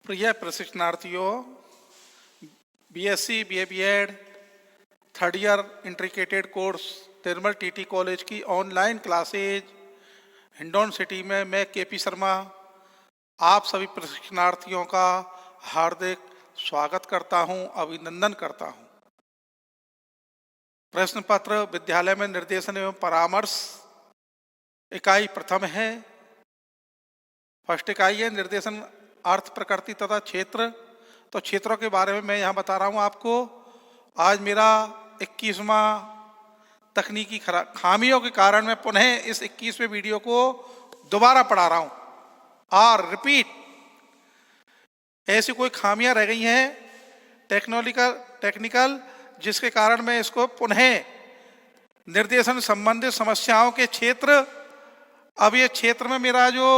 प्रिय प्रशिक्षणार्थियों, BSc BEd third year integrated course Tirumal TT college की ऑनलाइन क्लासेज हिंडौन सिटी में मैं केपी शर्मा आप सभी प्रशिक्षणार्थियों का हार्दिक स्वागत करता हूं, अभिनंदन करता हूं। प्रश्न पत्र विद्यालय में निर्देशन एवं परामर्श इकाई प्रथम है। फर्स्ट इकाई है निर्देशन अर्थ, प्रकृति तथा क्षेत्र। तो क्षेत्रों के बारे में मैं यहाँ बता रहा हूँ आपको। आज मेरा 21वां तकनीकी खामियों के कारण मैं पुनः इस 21वें वीडियो को दोबारा पढ़ा रहा हूँ और रिपीट। ऐसी कोई खामियां रह गई हैं टेक्निकल जिसके कारण मैं इसको पुनः निर्देशन संबंधित समस्याओं के क्षेत्र। अब ये क्षेत्र में मेरा जो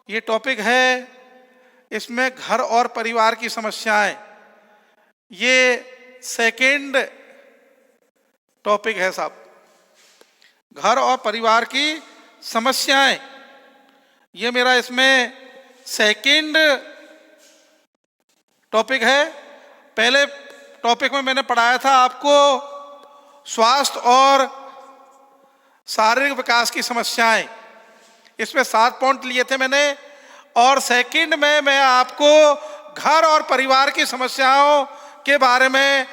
ये टॉपिक है, इसमें घर और परिवार की समस्याएं, ये सेकेंड टॉपिक है साहब। घर और परिवार की समस्याएं, ये मेरा इसमें सेकेंड टॉपिक है। पहले टॉपिक में मैंने पढ़ाया था आपको स्वास्थ्य और शारीरिक विकास की समस्याएं, इसमें 7 पॉइंट लिए थे मैंने। और सेकंड में मैं आपको घर और परिवार की समस्याओं के बारे में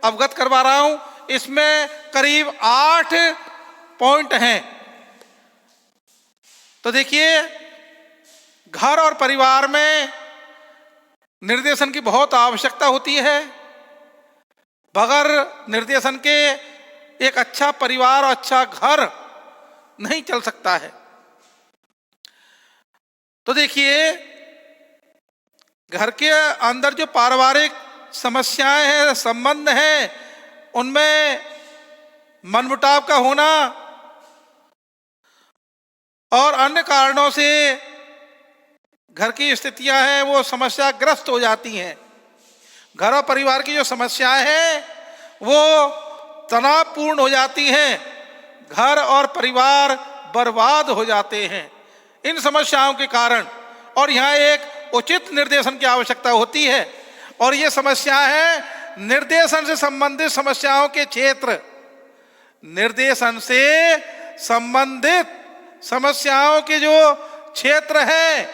अवगत करवा रहा हूं। इसमें करीब 8 पॉइंट हैं। तो देखिए, घर और परिवार में निर्देशन की बहुत आवश्यकता होती है। बगैर निर्देशन के एक अच्छा परिवार और अच्छा घर नहीं चल सकता है। तो देखिए, घर के अंदर जो पारिवारिक समस्याएं हैं, संबंध हैं, उनमें मनमुटाव का होना और अन्य कारणों से घर की स्थितियां हैं वो समस्याग्रस्त हो जाती हैं। घर और परिवार की जो समस्याएं हैं वो तनावपूर्ण हो जाती हैं। घर और परिवार बर्बाद हो जाते हैं इन समस्याओं के कारण। और यहाँ एक उचित निर्देशन की आवश्यकता होती है। और ये समस्या है निर्देशन से संबंधित समस्याओं के क्षेत्र। निर्देशन से संबंधित समस्याओं के जो क्षेत्र हैं,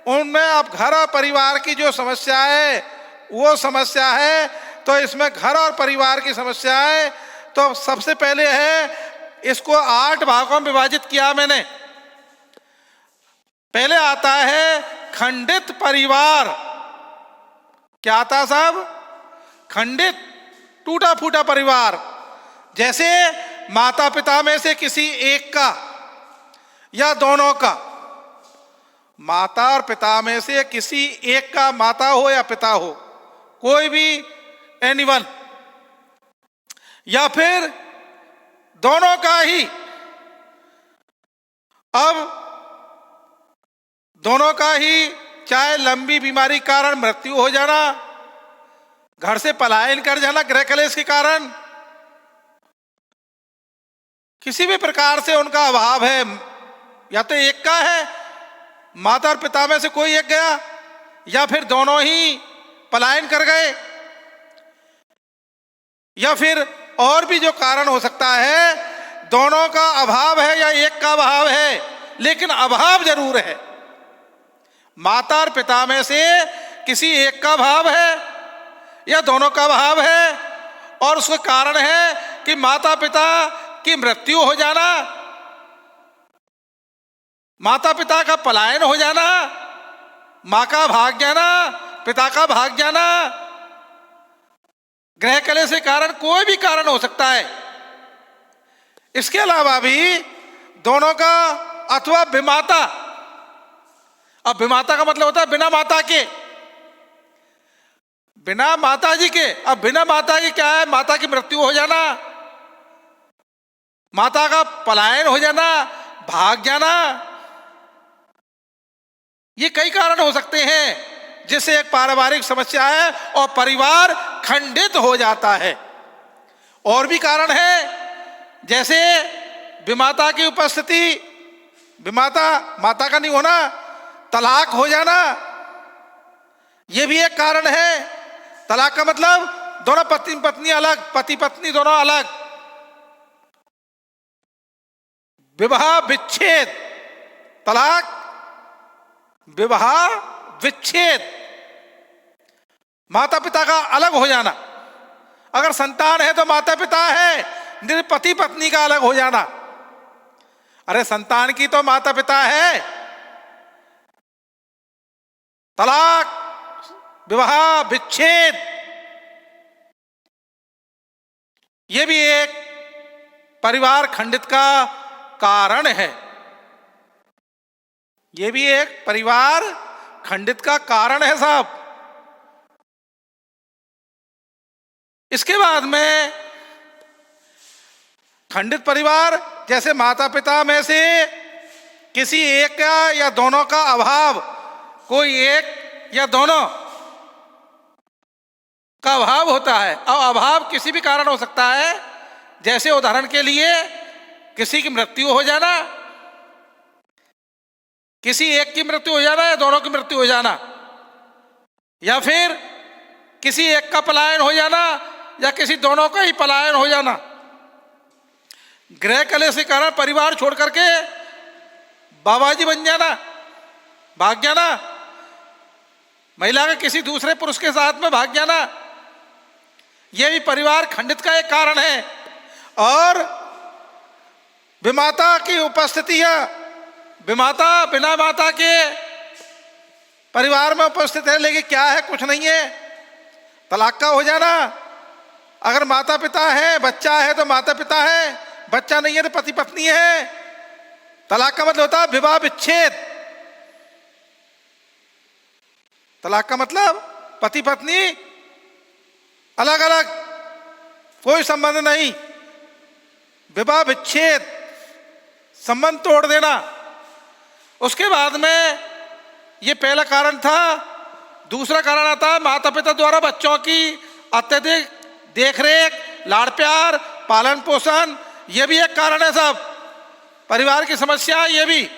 उनमें अब घर और परिवार की जो समस्या है वो समस्या है। तो इसमें घर और परिवार की समस्याएं, तो सबसे पहले है, इसको 8 भागों में विभाजित किया मैंने। पहले आता है खंडित परिवार। क्या आता है साहब? खंडित, टूटा फूटा परिवार। जैसे माता पिता में से किसी एक का या दोनों का, माता और पिता में से किसी एक का, माता हो या पिता हो, कोई भी एनीवन, या फिर दोनों का ही। अब दोनों का ही, चाहे लंबी बीमारी के कारण मृत्यु हो जाना, घर से पलायन कर जाना गृह कलेश के कारण, किसी भी प्रकार से उनका अभाव है, या तो एक का है, माता और पिता में से कोई एक गया, या फिर दोनों ही पलायन कर गए, या फिर और भी जो कारण हो सकता है, दोनों का अभाव है या एक का अभाव है, लेकिन अभाव जरूर है। माता और पिता में से किसी एक का अभाव है या दोनों का अभाव है, और उसका कारण है कि माता पिता की मृत्यु हो जाना, माता पिता का पलायन हो जाना, मां का भाग जाना, पिता का भाग जाना, गृह कलेश के कारण, कोई भी कारण हो सकता है। इसके अलावा भी दोनों का, अथवा विमाता। अब विमाता का मतलब होता है बिना माता के, बिना माता जी के। अब बिना माता के क्या है? माता की मृत्यु हो जाना, माता का पलायन हो जाना, भाग जाना, ये कई कारण हो सकते हैं जिससे एक पारिवारिक समस्या है और परिवार खंडित हो जाता है। और भी कारण है, जैसे विमाता की उपस्थिति, विमाता, माता का नहीं होना, तलाक हो जाना, ये भी एक कारण है। तलाक का मतलब दोनों पति पत्नी अलग, पति पत्नी दोनों अलग। विवाह विच्छेद, तलाक, विवाह विच्छेद, माता पिता का अलग हो जाना। अगर संतान है तो माता पिता है, नहीं पति पत्नी का अलग हो जाना। अरे संतान की तो माता पिता है। तलाक, विवाह विच्छेद, यह भी एक परिवार खंडित का कारण है। यह भी एक परिवार खंडित का कारण है साहब। इसके बाद में खंडित परिवार जैसे माता पिता में से किसी एक का या दोनों का अभाव, कोई एक या दोनों का अभाव होता है। और अभाव किसी भी कारण हो सकता है, जैसे उदाहरण के लिए किसी की मृत्यु हो जाना, किसी एक की मृत्यु हो जाना या दोनों की मृत्यु हो जाना, या फिर किसी एक का पलायन हो जाना या किसी दोनों का ही पलायन हो जाना। गृह कलेश के कारण परिवार छोड़ करके बाबाजी बन जाना, भाग जाना, महिला का किसी दूसरे पुरुष के साथ में भाग जाना, यह भी परिवार खंडित का एक कारण है। और विमाता की उपस्थिति है, विमाता बिना माता के परिवार में उपस्थित है लेकिन क्या है, कुछ नहीं है, तलाक का हो जाना। अगर माता पिता है, बच्चा है तो माता पिता है, बच्चा नहीं है तो पति पत्नी है। तलाक का मतलब होता है विवाह विच्छेद। तलाक का मतलब पति पत्नी अलग अलग, कोई संबंध नहीं, विवाह विच्छेद, संबंध तोड़ देना। उसके बाद में ये पहला कारण था। दूसरा कारण आता है माता पिता द्वारा बच्चों की अत्यधिक देखरेख, लाड़ प्यार, पालन पोषण, यह भी एक कारण है साहब। परिवार की समस्या ये भी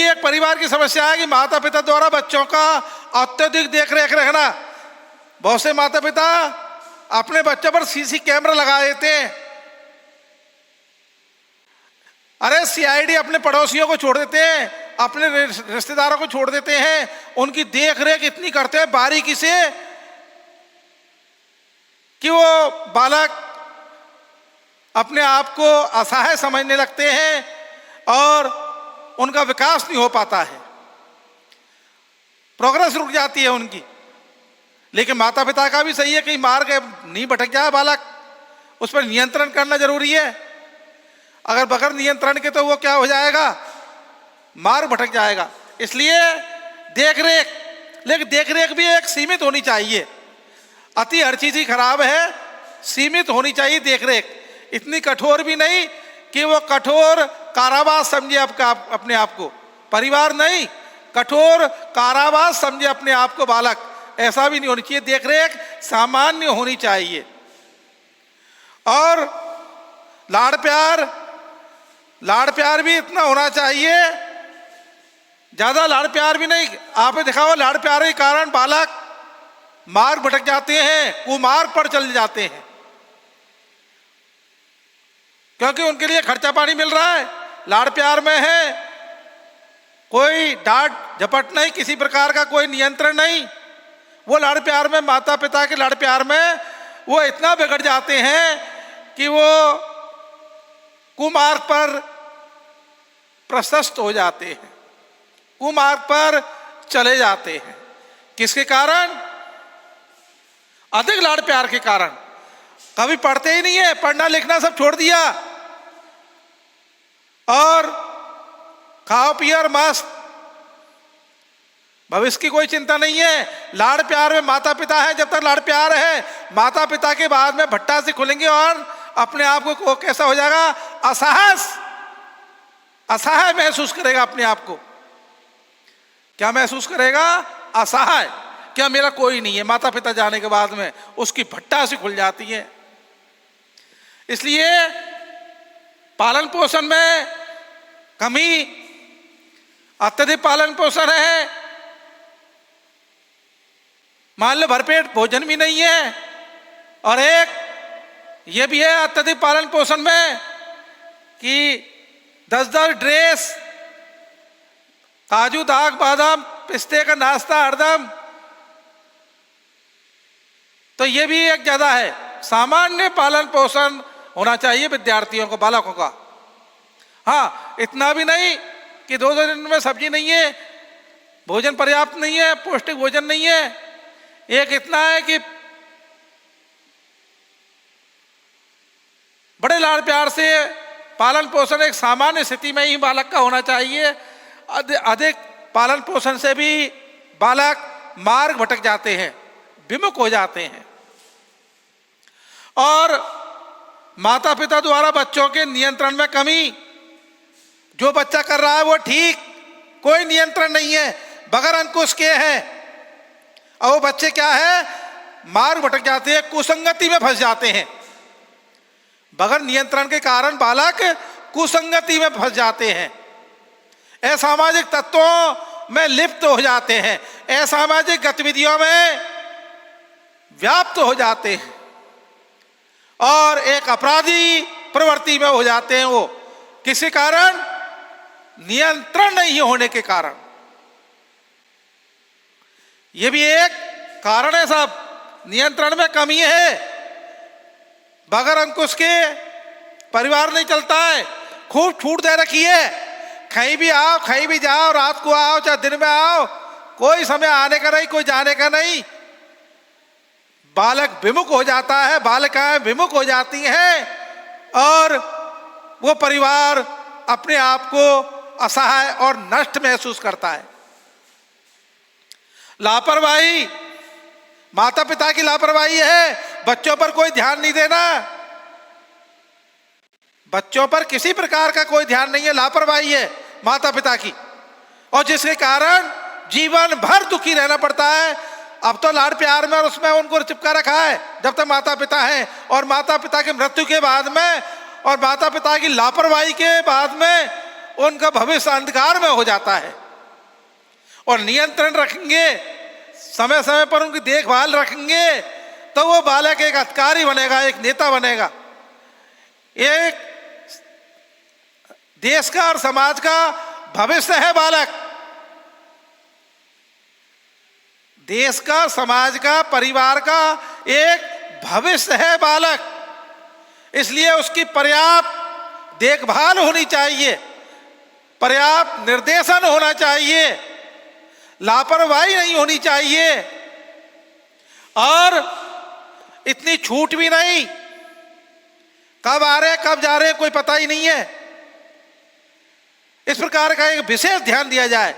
एक परिवार की समस्या है कि माता पिता द्वारा बच्चों का अत्यधिक देखरेख रखना। बहुत से माता पिता अपने बच्चों पर सीसी कैमरा लगा देते हैं। अरे सीआईडी अपने पड़ोसियों को छोड़ देते हैं, अपने रिश्तेदारों को छोड़ देते हैं, उनकी देख रेख इतनी करते हैं बारीकी से कि वो बालक अपने आप को असहाय समझने लगते हैं और उनका विकास नहीं हो पाता है, प्रोग्रेस रुक जाती है उनकी। लेकिन माता पिता का भी सही है कि मार्ग नहीं भटक जाए बालक, उस पर नियंत्रण करना जरूरी है। अगर बगैर नियंत्रण के तो वो क्या हो जाएगा, मार्ग भटक जाएगा। इसलिए देख रेख, लेकिन देख रेख भी एक सीमित होनी चाहिए। अति हर चीज ही खराब है, सीमित होनी चाहिए देख रेख। इतनी कठोर भी नहीं कि वो कठोर कारावास समझे अपने आप को, परिवार नहीं, कठोर कारावास समझे अपने आप को बालक, ऐसा भी नहीं होनी चाहिए। देख रेख सामान्य होनी चाहिए। और लाड़ प्यार भी इतना होना चाहिए, ज्यादा लाड़ प्यार भी नहीं। आपने देखा हो लाड़ प्यार के कारण बालक मार्ग भटक जाते हैं, कुमार्ग पर चले जाते हैं, क्योंकि उनके लिए खर्चा पानी मिल रहा है, लाड़ प्यार में है, कोई डांट झपट नहीं, किसी प्रकार का कोई नियंत्रण नहीं। वो लाड़ प्यार में, माता पिता के लाड़ प्यार में वो इतना बिगड़ जाते हैं कि वो कुमार्ग पर प्रशस्त हो जाते हैं, कुमार्ग पर चले जाते हैं। किसके कारण? अधिक लाड़ प्यार के कारण। कभी पढ़ते ही नहीं है, पढ़ना लिखना सब छोड़ दिया और खाओ पियो और मस्त, भविष्य की कोई चिंता नहीं है। लाड़ प्यार में माता पिता है, जब तक लाड़ प्यार है, माता पिता के बाद में भट्टा से खुलेंगे और अपने आप को कैसा हो जाएगा, असहाय महसूस करेगा अपने आप को। क्या महसूस करेगा? असहाय। क्या मेरा कोई नहीं है? माता पिता जाने के बाद में उसकी भट्टा से खुल जाती है। इसलिए पालन पोषण में कमी, अत्यधिक पालन पोषण है, मान लो भरपेट भोजन भी नहीं है, और एक ये भी है अत्यधिक पालन पोषण में कि 10-10 ड्रेस, काजू दाग बादाम पिस्ते का नाश्ता हरदम, तो ये भी एक ज्यादा है। सामान्य पालन पोषण होना चाहिए विद्यार्थियों को, बालकों का। हाँ, इतना भी नहीं कि 2 दिन में सब्जी नहीं है, भोजन पर्याप्त नहीं है, पौष्टिक भोजन नहीं है। एक इतना है कि बड़े लाड़ प्यार से पालन पोषण एक सामान्य स्थिति में ही बालक का होना चाहिए। अधिक पालन पोषण से भी बालक मार्ग भटक जाते हैं, विमुख हो जाते हैं। और माता पिता द्वारा बच्चों के नियंत्रण में कमी, जो बच्चा कर रहा है वो ठीक, कोई नियंत्रण नहीं है, बगैर अंकुश के है, और वो बच्चे क्या है, मार्ग भटक जाते हैं, कुसंगति में फंस जाते हैं। बगैर नियंत्रण के कारण बालक कुसंगति में फंस जाते हैं, असामाजिक तत्वों में लिप्त हो जाते हैं, असामाजिक गतिविधियों में व्याप्त हो जाते हैं, और एक अपराधी प्रवृत्ति में हो जाते हैं। वो किसी कारण, नियंत्रण नहीं होने के कारण। ये भी एक कारण है साहब, नियंत्रण में कमी है। बगैर अंकुश के परिवार नहीं चलता है, खूब छूट दे रखी है, कहीं भी आओ कहीं भी जाओ, रात को आओ चाहे दिन में आओ, कोई समय आने का नहीं, कोई जाने का नहीं। बालक विमुख हो जाता है, बालिकाएं विमुख हो जाती हैं, और वो परिवार अपने आप को असहाय और नष्ट महसूस करता है। लापरवाही, माता पिता की लापरवाही है, बच्चों पर कोई ध्यान नहीं देना, बच्चों पर किसी प्रकार का कोई ध्यान नहीं है, लापरवाही है माता पिता की, और जिसके कारण जीवन भर दुखी रहना पड़ता है। अब तो लाड़ प्यार में और उसमें उनको चिपका रखा है जब तक माता पिता हैं, और माता पिता की मृत्यु के बाद में और माता पिता की लापरवाही के बाद में उनका भविष्य अंधकार में हो जाता है। और नियंत्रण रखेंगे, समय समय पर उनकी देखभाल रखेंगे, तो वो बालक एक अधिकारी बनेगा, एक नेता बनेगा, एक देश का और समाज का भविष्य है बालक। देश का, समाज का, परिवार का एक भविष्य है बालक, इसलिए उसकी पर्याप्त देखभाल होनी चाहिए, पर्याप्त निर्देशन होना चाहिए, लापरवाही नहीं होनी चाहिए, और इतनी छूट भी नहीं, कब आ रहे कब जा रहे कोई पता ही नहीं है। इस प्रकार का एक विशेष ध्यान दिया जाए,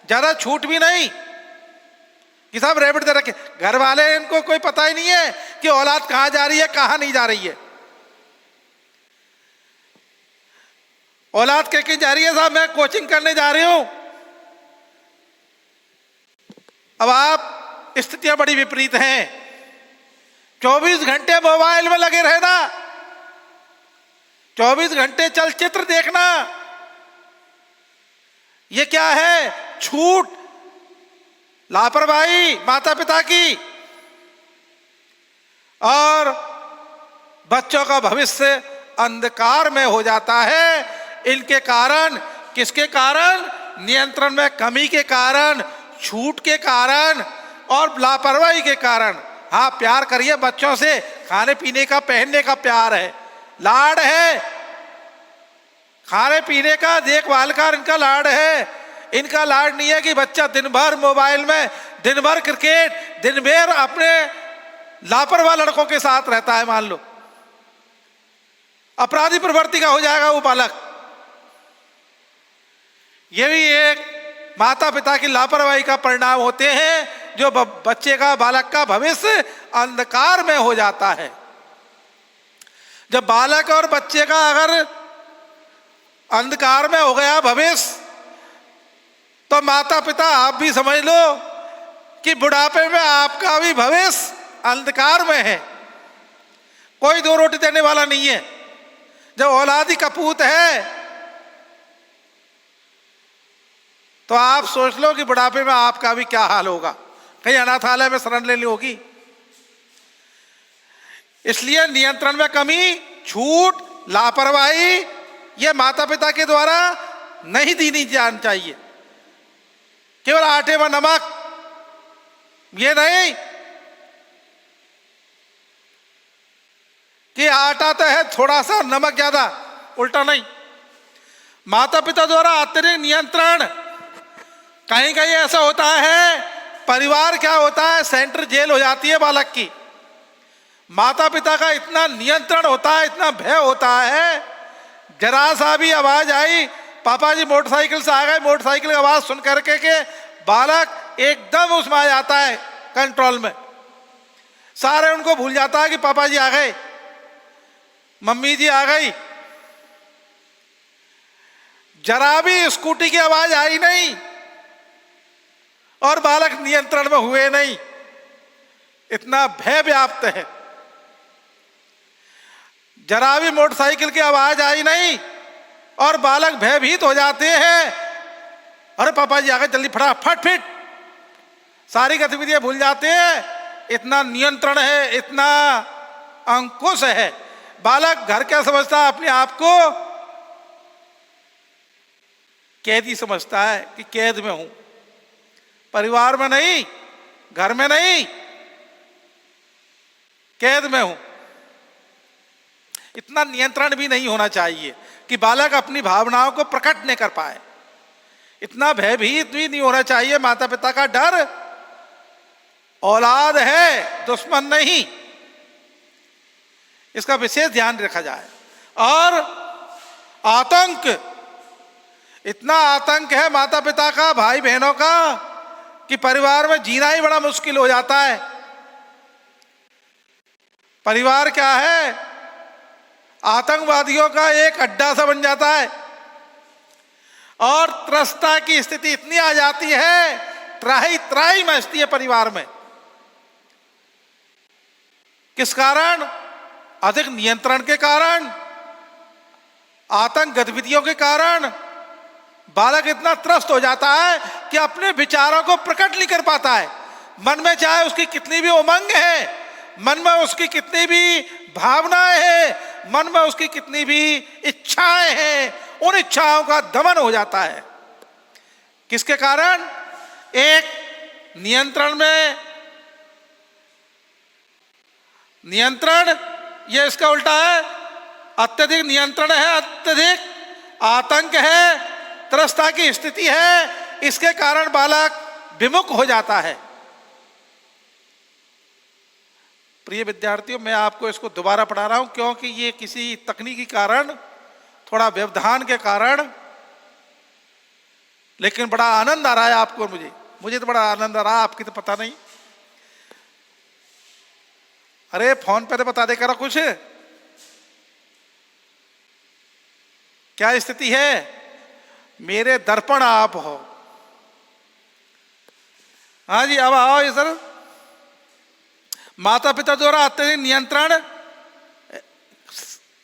ज्यादा छूट भी नहीं कि सब रैबिट दे रखे, घर वाले इनको कोई पता ही नहीं है कि औलाद कहां जा रही है कहां नहीं जा रही है। औलाद कह के जा रही है साहब मैं कोचिंग करने जा रही हूं। अब आप स्थितियां बड़ी विपरीत हैं, 24 घंटे मोबाइल में लगे रहना, 24 घंटे चलचित्र देखना, ये क्या है, छूट, लापरवाही माता पिता की, और बच्चों का भविष्य अंधकार में हो जाता है। इनके कारण, किसके कारण, नियंत्रण में कमी के कारण, छूट के कारण और लापरवाही के कारण। हाँ, प्यार करिए बच्चों से, खाने पीने का, पहनने का प्यार है, लाड़ है, खाने पीने का, देखभाल का इनका लाड़ है। इनका लाड़ नहीं है कि बच्चा दिन भर मोबाइल में, दिन भर क्रिकेट, दिन भर अपने लापरवाह लड़कों के साथ रहता है, मान लो अपराधी प्रवृत्ति का हो जाएगा वो बालक। ये भी एक माता पिता की लापरवाही का परिणाम होते हैं, जो बच्चे का, बालक का भविष्य अंधकार में हो जाता है। जब बालक और बच्चे का अगर अंधकार में हो गया भविष्य, तो माता पिता आप भी समझ लो कि बुढ़ापे में आपका भी भविष्य अंधकार में है, कोई दो रोटी देने वाला नहीं है। जब औलादी कपूत है तो आप सोच लो कि बुढ़ापे में आपका भी क्या हाल होगा। कहीं अनाथालय में शरण लेनी होगी। इसलिए नियंत्रण में कमी, छूट, लापरवाही ये माता पिता के द्वारा नहीं दी जानी चाहिए। केवल आटे में नमक ये नहीं कि आटा तो है थोड़ा सा नमक ज्यादा, उल्टा नहीं। माता पिता द्वारा अत्यधिक नियंत्रण, कहीं कहीं ऐसा होता है परिवार क्या होता है, सेंट्रल जेल हो जाती है बालक की। माता पिता का इतना नियंत्रण होता है, इतना भय होता है, जरा सा भी आवाज आई, पापा जी मोटरसाइकिल से आ गए, मोटरसाइकिल की आवाज सुन करके के बालक एकदम उसमें आ जाता है कंट्रोल में, सारे उनको भूल जाता है कि पापा जी आ गए, मम्मी जी आ गई। जरा भी स्कूटी की आवाज आई नहीं और बालक नियंत्रण में हुए नहीं, इतना भय व्याप्त है। जरा भी मोटरसाइकिल की आवाज आई नहीं और बालक भयभीत हो जाते हैं, अरे पापा जी आ गए, जल्दी फटाफट फिट, सारी गतिविधियां भूल जाते हैं। इतना नियंत्रण है, इतना अंकुश है। बालक घर क्या समझता है, अपने आप को कैदी समझता है कि कैद में हूं, परिवार में नहीं, घर में नहीं, कैद में हूं। इतना नियंत्रण भी नहीं होना चाहिए कि बालक अपनी भावनाओं को प्रकट नहीं कर पाए। इतना भयभीत भी नहीं होना चाहिए। माता पिता का डर औलाद है, दुश्मन नहीं, इसका विशेष ध्यान रखा जाए। और आतंक, इतना आतंक है माता पिता का, भाई बहनों का, कि परिवार में जीना ही बड़ा मुश्किल हो जाता है। परिवार क्या है, आतंकवादियों का एक अड्डा सा बन जाता है और त्रस्ता की स्थिति इतनी आ जाती है, त्राही त्राही मचती है परिवार में। किस कारण? अधिक नियंत्रण के कारण, आतंक गतिविधियों के कारण बालक इतना त्रस्त हो जाता है कि अपने विचारों को प्रकट नहीं कर पाता है। मन में चाहे उसकी कितनी भी उमंग है, मन में उसकी कितनी भी भावनाएं हैं, मन में उसकी कितनी भी इच्छाएं हैं, उन इच्छाओं का दमन हो जाता है। किसके कारण? एक नियंत्रण में, नियंत्रण ये इसका उल्टा है, अत्यधिक नियंत्रण है, अत्यधिक आतंक है, त्रस्ता की स्थिति है। इसके कारण बालक विमुख हो जाता है। प्रिय विद्यार्थियों, मैं आपको इसको दोबारा पढ़ा रहा हूं क्योंकि ये किसी तकनीकी कारण, थोड़ा व्यवधान के कारण, लेकिन बड़ा आनंद आ रहा है आपको, मुझे तो बड़ा आनंद आ रहा है, आपकी तो पता नहीं। अरे फोन पे तो बता दे करा कुछ, क्या स्थिति है? मेरे दर्पण आप हो। हाँ जी, अब आओ ये सर। माता पिता द्वारा अत्यधिक नियंत्रण,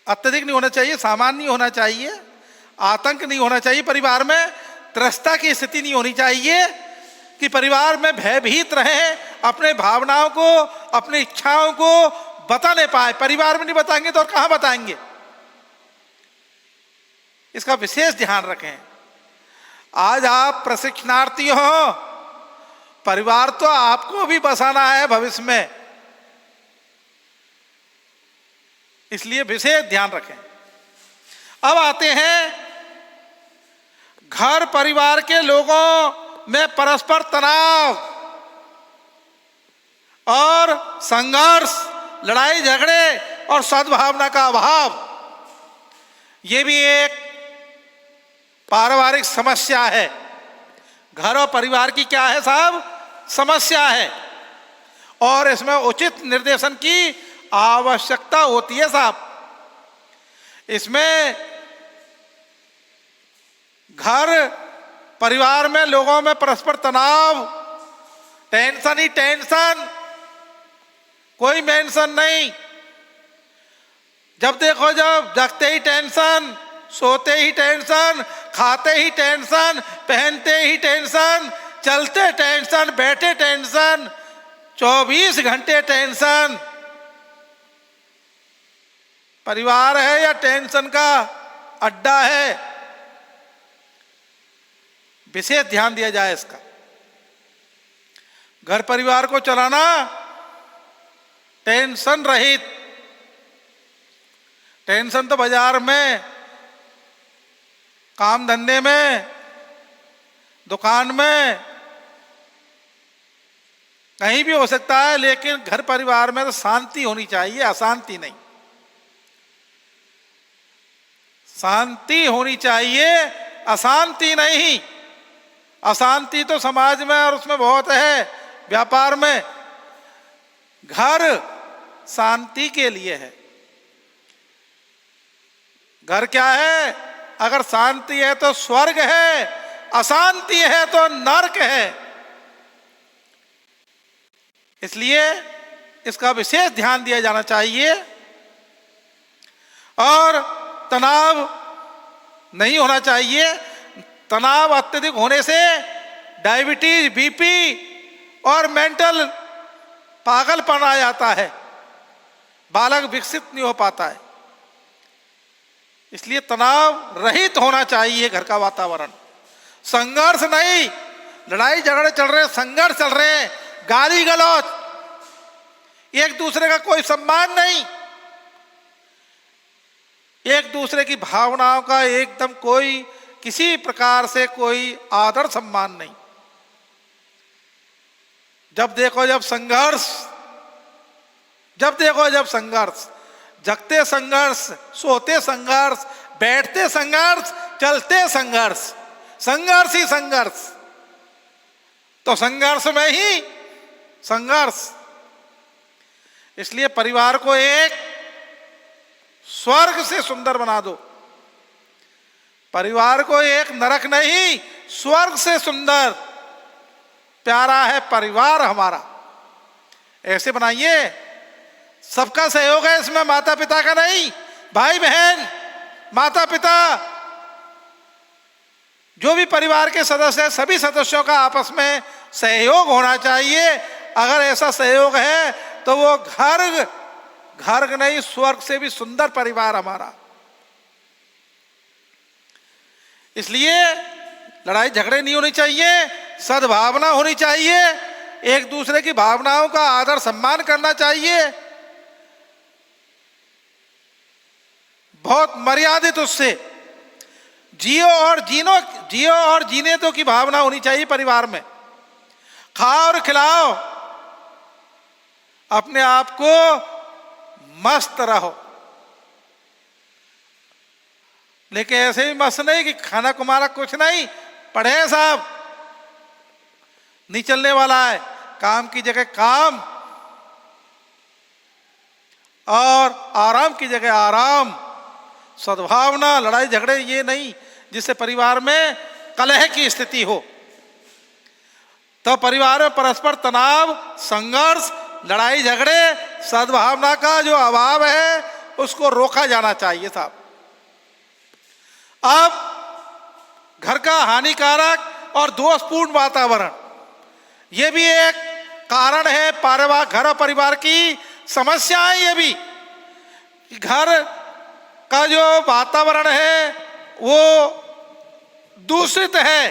अत्यधिक नहीं होना चाहिए, सामान्य नहीं होना चाहिए, आतंक नहीं होना चाहिए, परिवार में त्रस्ता की स्थिति नहीं होनी चाहिए कि परिवार में भयभीत रहे, अपने भावनाओं को, अपनी इच्छाओं को बता नहीं पाए। परिवार में नहीं बताएंगे तो और कहां बताएंगे? इसका विशेष ध्यान रखें। आज आप प्रशिक्षणार्थी हो, परिवार तो आपको भी बसाना है भविष्य में, इसलिए विशेष ध्यान रखें। अब आते हैं घर परिवार के लोगों में परस्पर तनाव और संघर्ष, लड़ाई झगड़े और सद्भावना का अभाव, यह भी एक पारिवारिक समस्या है। घर और परिवार की क्या है साहब? समस्या है और इसमें उचित निर्देशन की आवश्यकता होती है साहब। इसमें घर परिवार में लोगों में परस्पर तनाव, टेंशन ही टेंशन, कोई मेंशन नहीं। जब देखो जब जगते ही टेंशन, सोते ही टेंशन, खाते ही टेंशन, पहनते ही टेंशन, चलते टेंशन, बैठे टेंशन, 24 घंटे टेंशन। परिवार है या टेंशन का अड्डा है, विशेष ध्यान दिया जाए इसका। घर परिवार को चलाना टेंशन रहित। टेंशन तो बाजार में, काम धंधे में, दुकान में, कहीं भी हो सकता है, लेकिन घर परिवार में तो शांति होनी चाहिए, अशांति नहीं। शांति होनी चाहिए, अशांति नहीं। अशांति तो समाज में और उसमें बहुत है, व्यापार में। घर शांति के लिए है। घर क्या है? अगर शांति है तो स्वर्ग है, अशांति है तो नरक है। इसलिए इसका विशेष ध्यान दिया जाना चाहिए। और तनाव नहीं होना चाहिए। तनाव अत्यधिक होने से डायबिटीज, बीपी और मेंटल पागलपन आ जाता है, बालक विकसित नहीं हो पाता है। इसलिए तनाव रहित होना चाहिए घर का वातावरण। संघर्ष नहीं, लड़ाई झगड़े चल रहे, संघर्ष चल रहे हैं, गाली गलौज, एक दूसरे का कोई सम्मान नहीं, एक दूसरे की भावनाओं का एकदम कोई किसी प्रकार से कोई आदर सम्मान नहीं। जब देखो जब संघर्ष, जब देखो जब संघर्ष, जगते संघर्ष, सोते संघर्ष, बैठते संघर्ष, चलते संघर्ष, संघर्ष ही संघर्ष। तो संघर्ष में ही संघर्ष। इसलिए परिवार को एक स्वर्ग से सुंदर बना दो। परिवार को एक नरक नहीं, स्वर्ग से सुंदर प्यारा है परिवार हमारा, ऐसे बनाइए। सबका सहयोग है इसमें, माता पिता का नहीं, भाई बहन, माता पिता, जो भी परिवार के सदस्य हैं, सभी सदस्यों का आपस में सहयोग होना चाहिए। अगर ऐसा सहयोग है तो वो घर नहीं, स्वर्ग से भी सुंदर परिवार हमारा। इसलिए लड़ाई झगड़े नहीं होनी चाहिए, सद्भावना होनी चाहिए, एक दूसरे की भावनाओं का आदर सम्मान करना चाहिए, बहुत मर्यादित उससे जियो और जीने तो की भावना होनी चाहिए परिवार में। खाओ और खिलाओ, अपने आप को मस्त रहो, लेकिन ऐसे ही मस्त नहीं कि खाना कुमारा कुछ नहीं, पढ़े साहब, नहीं चलने वाला है। काम की जगह काम और आराम की जगह आराम, सद्भावना, लड़ाई झगड़े ये नहीं जिससे परिवार में कलह की स्थिति हो। तो परिवार में परस्पर तनाव, संघर्ष, लड़ाई झगड़े, सद्भावना का जो अभाव है उसको रोका जाना चाहिए साहब। अब घर का हानिकारक और दोषपूर्ण वातावरण, ये भी एक कारण है घर और परिवार की समस्या है। ये भी घर का जो वातावरण है वो दूषित है,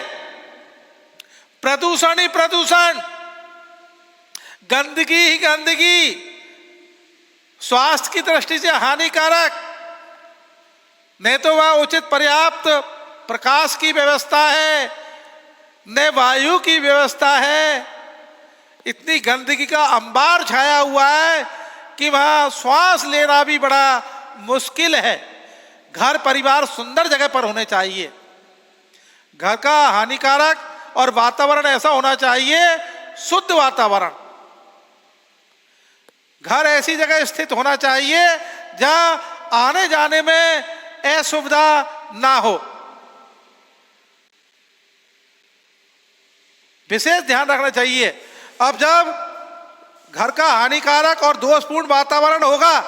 प्रदूषण ही प्रदूषण, गंदगी ही गंदगी, स्वास्थ्य की दृष्टि से हानिकारक। नहीं तो वह उचित पर्याप्त प्रकाश की व्यवस्था है, न वायु की व्यवस्था है। इतनी गंदगी का अंबार छाया हुआ है कि वहां श्वास लेना भी बड़ा मुश्किल है। घर परिवार सुंदर जगह पर होने चाहिए। घर का हानिकारक और वातावरण ऐसा होना चाहिए, शुद्ध वातावरण। घर ऐसी जगह स्थित होना चाहिए जहां आने जाने में असुविधा ना हो। विशेष ध्यान रखना चाहिए। अब जब घर का हानिकारक और दोषपूर्ण वातावरण होगा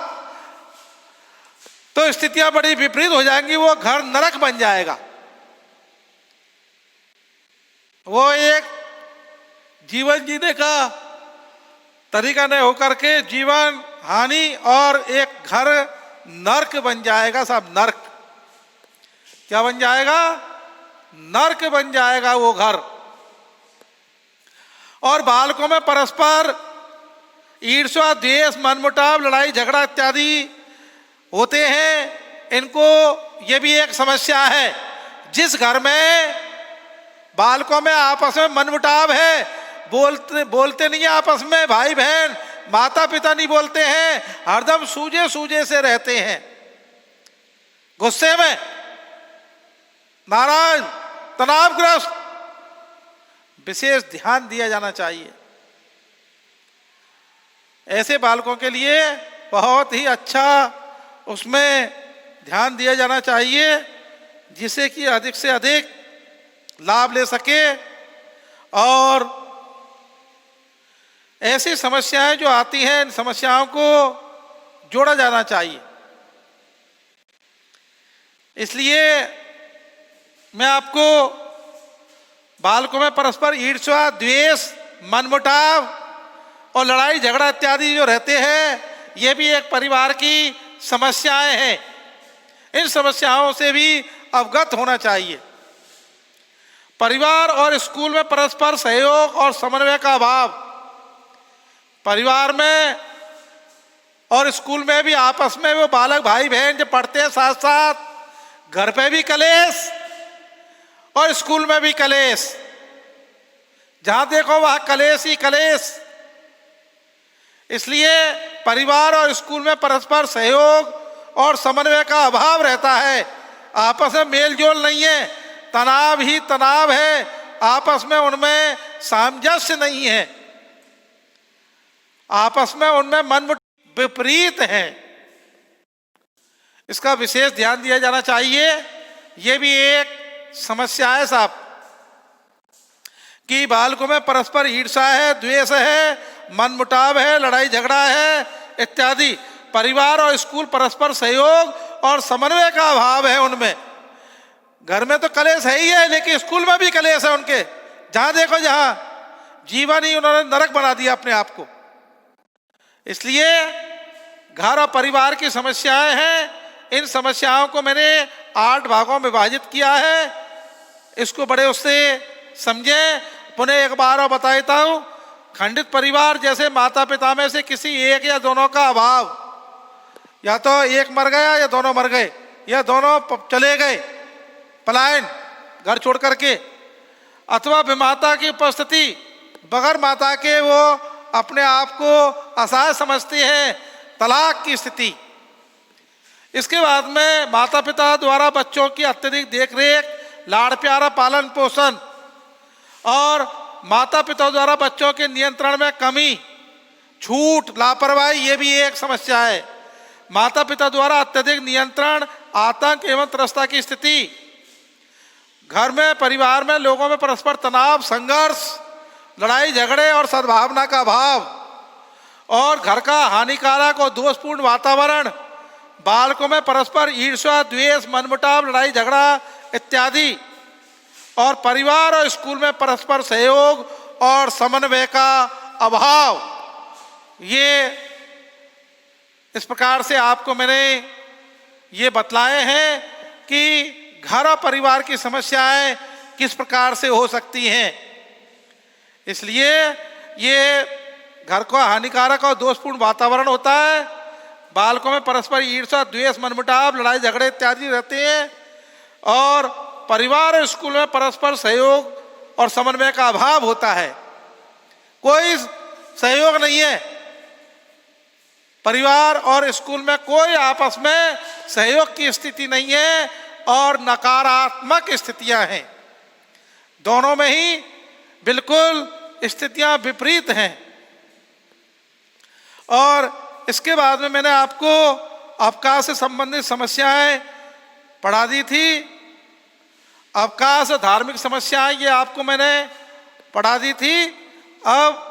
तो स्थितियां बड़ी विपरीत हो जाएंगी, वो घर नरक बन जाएगा। वो एक जीवन जीने का तरीका नहीं होकर के जीवन हानि और एक घर नर्क बन जाएगा साहब। नर्क क्या बन जाएगा? नर्क बन जाएगा वो घर। और बालकों में परस्पर ईर्ष्या, द्वेष, मनमुटाव, लड़ाई झगड़ा इत्यादि होते हैं। इनको ये भी एक समस्या है। जिस घर में बालकों में आपस में मनमुटाव है, बोलते नहीं है आपस में, भाई बहन माता पिता नहीं बोलते हैं, हरदम सूजे सूजे से रहते हैं, गुस्से में, नाराज, तनावग्रस्त, विशेष ध्यान दिया जाना चाहिए। ऐसे बालकों के लिए बहुत ही अच्छा उसमें ध्यान दिया जाना चाहिए, जिससे कि अधिक से अधिक लाभ ले सके। और ऐसी समस्याएं जो आती हैं, इन समस्याओं को जोड़ा जाना चाहिए। इसलिए मैं आपको बालकों में परस्पर ईर्ष्या, द्वेष, मनमुटाव और लड़ाई झगड़ा इत्यादि जो रहते हैं, ये भी एक परिवार की समस्याएं हैं। इन समस्याओं से भी अवगत होना चाहिए। परिवार और स्कूल में परस्पर सहयोग और समन्वय का अभाव। परिवार में और स्कूल में भी आपस में वो बालक भाई बहन जो पढ़ते हैं, साथ साथ घर पे भी कलेश और स्कूल में भी कलेश। जहां देखो वहां कलेश ही कलेश। इसलिए परिवार और स्कूल में परस्पर सहयोग और समन्वय का अभाव रहता है। आपस में मेल जोल नहीं है, तनाव ही तनाव है, आपस में उनमें सामंजस्य नहीं है, आपस में उनमें मनमुटाव विपरीत है। इसका विशेष ध्यान दिया जाना चाहिए। ये भी एक समस्या है साहब कि बालकों में परस्पर ईर्ष्या है, द्वेष है, मनमुटाव है, लड़ाई झगड़ा है इत्यादि। परिवार और स्कूल परस्पर सहयोग और समन्वय का अभाव है उनमें। घर में तो कलेश है ही है, लेकिन स्कूल में भी कलेश है उनके। जहां देखो जहां जीवन ही उन्होंने नरक बना दिया अपने आप को। इसलिए घर और परिवार की समस्याएं हैं। इन समस्याओं को मैंने 8 भागों में विभाजित किया है। इसको बड़े उससे समझें। पुनः एक बार और बता देता हूं, खंडित परिवार जैसे माता पिता में से किसी एक या दोनों का अभाव, या तो एक मर गया या दोनों मर गए या दोनों चले गए पलायन घर छोड़ करके, अथवा विमाता की उपस्थिति, बगैर माता के वो अपने आप को असहाय समझती हैं, तलाक की स्थिति। इसके बाद में माता पिता द्वारा बच्चों की अत्यधिक देखरेख, लाड़ प्यारा पालन पोषण और माता पिता द्वारा बच्चों के नियंत्रण में कमी, छूट, लापरवाही, ये भी एक समस्या है। माता पिता द्वारा अत्यधिक नियंत्रण, आतंक एवं त्रस्ता की स्थिति। घर में परिवार में लोगों में परस्पर तनाव, संघर्ष, लड़ाई झगड़े और सद्भावना का अभाव। और घर का हानिकारक और दोषपूर्ण वातावरण। बालकों में परस्पर ईर्ष्या, द्वेष, मनमुटाव, लड़ाई झगड़ा इत्यादि। और परिवार और स्कूल में परस्पर सहयोग और समन्वय का अभाव। ये इस प्रकार से आपको मैंने ये बतलाए हैं कि घर और परिवार की समस्याएं किस प्रकार से हो सकती हैं। इसलिए ये घर को हानिकारक और दोषपूर्ण वातावरण होता है। बालकों में परस्पर ईर्ष्या, द्वेष, मनमुटाव, लड़ाई झगड़े इत्यादि रहते हैं। और परिवार और स्कूल में परस्पर सहयोग और समन्वय का अभाव होता है। कोई सहयोग नहीं है। परिवार और स्कूल में कोई आपस में सहयोग की स्थिति नहीं है और नकारात्मक स्थितियां हैं। दोनों में ही बिल्कुल स्थितियां विपरीत हैं। और इसके बाद में मैंने आपको अवकाश से संबंधित समस्याएं पढ़ा दी थी। अवकाश, धार्मिक समस्याएं, ये आपको मैंने पढ़ा दी थी। अब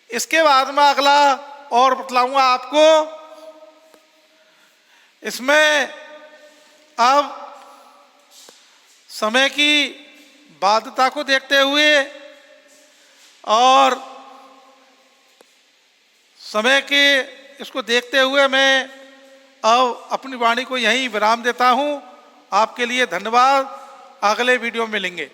इसके बाद में अगला और बतलाऊंगा आपको। इसमें अब समय की बाध्यता को देखते हुए और समय के इसको देखते हुए मैं अब अपनी वाणी को यहीं विराम देता हूं। आपके लिए धन्यवाद। अगले वीडियो में मिलेंगे।